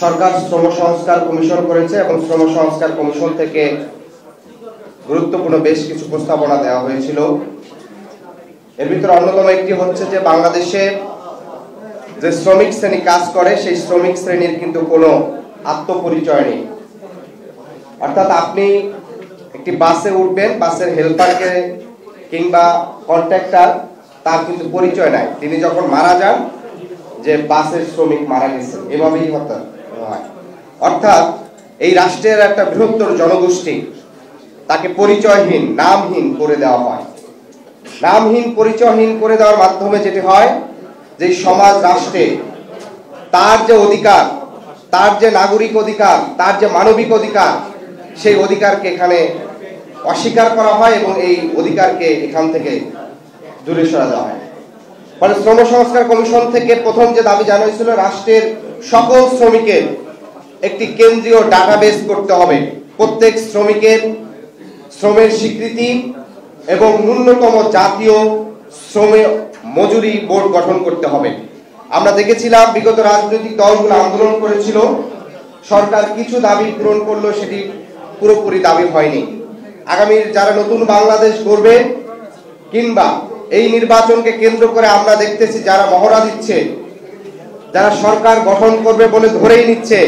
সরকার শ্রম সংস্কার কমিশন করেছে এবং শ্রম সংস্কার কমিশন থেকে গুরুত্বপূর্ণ বেশ কিছু প্রস্তাবনা দেওয়া হয়েছিল। এর ভিতরে অন্যতম একটি হচ্ছে যে বাংলাদেশে যে শ্রমিক শ্রেণী কাজ করে সেই শ্রমিক শ্রেণীর কিন্তু কোনো আত্মপরিচয় নেই। অর্থাৎ আপনি একটি বাসে উঠবেন, বাসের হেল্পারকে কিংবা কন্ট্রাক্টর তার কিন্তু পরিচয় নাই। তিনি যখন মারা যান যে বাসের শ্রমিক মারা গেছে, এভাবেই হয়। অর্থাৎ এই রাষ্ট্রের একটা বৃহত্তর জনগোষ্ঠী তাকে পরিচয়হীন, নামহীন করে দেওয়া হয়। নামহীন, পরিচয়হীন করে দেওয়ার মাধ্যমে যেটি হয় যে সমাজ রাষ্ট্রে তার যে অধিকার, তার যে নাগরিক অধিকার, তার যে মানবিক অধিকার, সেই অধিকারকে এখানে অস্বীকার করা হয় এবং এই অধিকারকে এখান থেকে দূরে সরা দেওয়া হয়। ফলে শ্রম সংস্কার কমিশন থেকে প্রথম যে দাবি জানানো হয়েছিল, রাষ্ট্রের সকল শ্রমিকের একটি কেন্দ্রীয় ডাটাবেস করতে হবে। প্রত্যেক শ্রমিকের শ্রমের স্বীকৃতি এবং ন্যূনতম জাতীয় শ্রম মজুরি বোর্ড গঠন করতে হবে। আমরা দেখেছিলাম বিগত রাজনৈতিক দলগুলো আন্দোলন করেছিল, সরকার কিছু দাবি পূরণ করলো, সেটি পুরোপুরি দাবি হয়নি। আগামী যারা নতুন বাংলাদেশ গড়বে কিংবা এই নির্বাচনকে কেন্দ্র করে আমরা দেখতেছি যারা মহড়া দিচ্ছে, যারা সরকার গঠন করবে বলে ধরেই নিচ্ছে,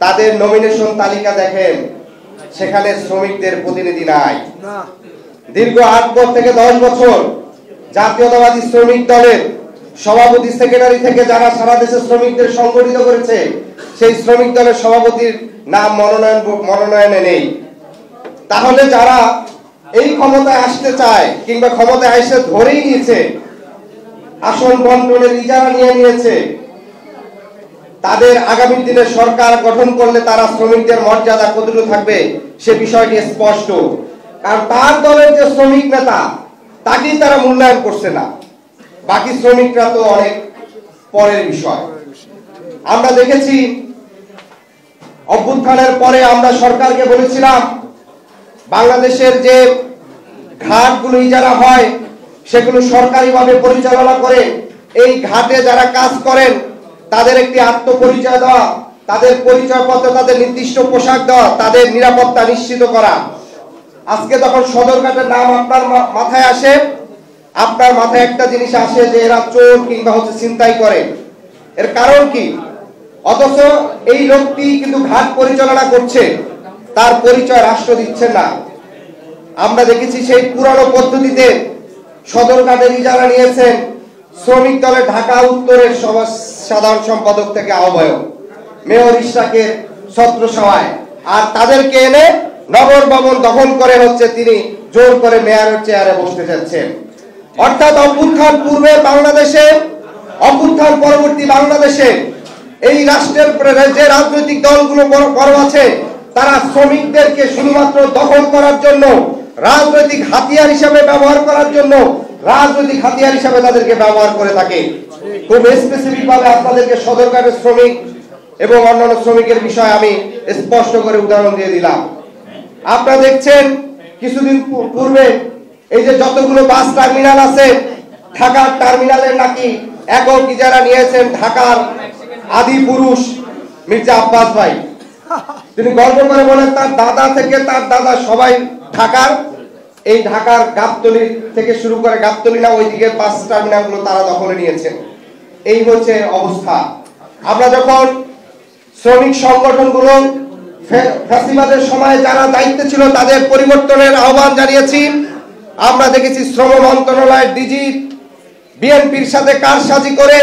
তাদের নমিনেশন তালিকা দেখেন, সেখানে শ্রমিকদের প্রতিনিধি নাই। দীর্ঘ 8 থেকে 10 বছর জাতীয়তাবাদী শ্রমিক দলের সভাপতি, সেক্রেটারি থেকে যারা সারা দেশে শ্রমিকদের সংগঠিত করেছে, সেই শ্রমিক দলের সভাপতির নাম মনোনয়নে নেই। তাহলে যারা এই ক্ষমতায় আসতে চায় কিংবা ক্ষমতায় এসে ধরেই নিয়েছে, আসন বন্টনের ইজারা নিয়ে নিয়েছে, তাদের আগামী দিনে সরকার গঠন করলে তারা শ্রমিকদের মর্যাদা কতটুকু থাকবে সে বিষয়টি স্পষ্ট। কারণ তার দলের যে শ্রমিক নেতা তাকেই তারা মূল্যায়ন করছে না, বাকি শ্রমিকরা তো অনেক পরের বিষয়। আমরা দেখেছি অভ্যুত্থানের পরে আমরা সরকারকে বলেছিলাম বাংলাদেশের যে ঘাটগুলো ইজারা হয় সেগুলো সরকারিভাবে পরিচালনা করে এই ঘাটে যারা কাজ করেন তাদের একটি আত্মপরিচয় দেওয়া, তাদের পরিচয়পত্র, তাদের নির্দিষ্ট পোশাক দেওয়া, তাদের নিরাপত্তা নিশ্চিত করা। আজকে যখন সদরঘাটের নাম আপনার মাথায় আসে, আপনার মাথায় একটা জিনিস আসে যে এরা চোর কিংবা হচ্ছে ছিনতাই করে। এর কারণ কি? অথচ এই লোকটি কিন্তু ঘাট পরিচালনা করছে, তার পরিচয় রাষ্ট্র দিচ্ছে না। আমরা দেখেছি সেই পুরানো পদ্ধতিতে সদরঘাটের ইজারা নিয়েছেন শ্রমিক দলের ঢাকা উত্তরের সাধারণ সম্পাদক থেকে আহ্বায়ক, মেয়র ইশরাকের ছত্রছায়ায়, আর তাদেরকে এনে নগর ভবন দখল করে হচ্ছে তিনি জোর করে মেয়রের চেয়ারে বসতে যাচ্ছেন। অর্থাৎ অভ্যুত্থান পূর্বে বাংলাদেশে, অভ্যুত্থান পরবর্তী বাংলাদেশে এই রাষ্ট্রের যে রাজনৈতিক দলগুলো বড় আছে, তারা শ্রমিকদেরকে শুধুমাত্র দখল করার জন্য, রাজনৈতিক হাতিয়ার হিসাবে ব্যবহার করার জন্য, রাজনৈতিক হাতিয়ার হিসাবে তাদেরকে ব্যবহার করে থাকে। খুব স্পেসিফিক ভাবে আপনাদেরকে সদরঘাটের শ্রমিক এবং অন্যান্য শ্রমিকের বিষয়ে আমি স্পষ্ট করে উদাহরণ দিয়ে দিলাম। আপনারা দেখছেন কিছুদিন পূর্বে এই যে যতগুলো বাস টার্মিনাল আছে, ঢাকার টার্মিনালের নাকি একক ইজারা নিয়েছেন ঢাকার আদি পুরুষ মির্জা আব্বাস ভাই। তিনি গল্প করে বলেন তার দাদা থেকে তার দাদা সবাই ঢাকার, এই ঢাকার গাবতলী থেকে শুরু করে গাবতলী না ওইদিকে বাস টার্মিনাল গুলো তারা দখলে নিয়েছেন। এই হচ্ছে অবস্থা। আমরা যখন শ্রমিক সংগঠনগুলো ফ্যাসিবাদের সময় যারা দায়িত্বে ছিল তাদের পরিবর্তনের আহ্বান জানিয়েছি। আমরা দেখেছি শ্রম মন্ত্রণালয়ের ডিজি বিএনপির সাথে কারসাজি করে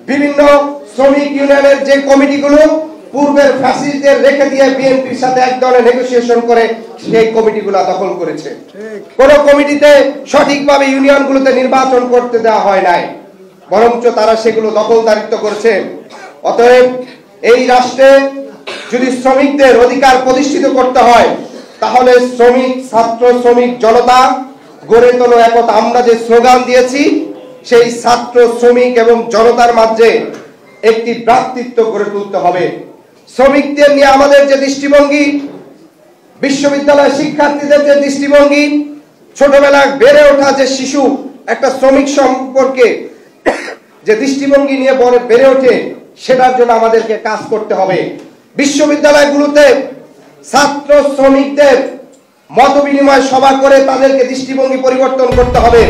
বিভিন্ন শ্রমিক ইউনিয়নের যে কমিটিগুলো পূর্বের ফ্যাসিস্টদের রেখে দিয়ে বিএনপির সাথে এক ধরনের নেগোসিয়েশন করে সেই কমিটিগুলো দখল করেছে। কোন কমিটিতে সঠিকভাবে ইউনিয়নগুলোতে নির্বাচন করতে দেওয়া হয় নাই, বরঞ্চ তারা সেগুলো দখলদারিত্ব করেছে। অতএব এই রাষ্ট্রে যদি শ্রমিকদের অধিকার প্রতিষ্ঠিত করতে হয়, তাহলে শ্রমিক, ছাত্র, শ্রমিক জনতা গড়ে তোলো একতা। আমরা যে স্লোগান দিয়েছি, সেই ছাত্র, শ্রমিক এবং জনতার মাঝে একটি ভ্রাতৃত্ব গড়ে তুলতে হবে। শ্রমিকদের নিয়ে আমাদের যে দৃষ্টিভঙ্গি, বিশ্ববিদ্যালয়ের শিক্ষার্থীদের যে দৃষ্টিভঙ্গি, ছোটবেলায় বেড়ে ওঠা যে শিশু একটা শ্রমিক সম্পর্কে যে দৃষ্টিভঙ্গি নিয়ে বেড়ে ওঠে, সেটার জন্য আমাদেরকে কাজ করতে হবে। বিশ্ববিদ্যালয়গুলোতে ছাত্র শ্রমিকদের মতবিনিময় সভা করে তাদেরকে দৃষ্টিভঙ্গি পরিবর্তন করতে হবে।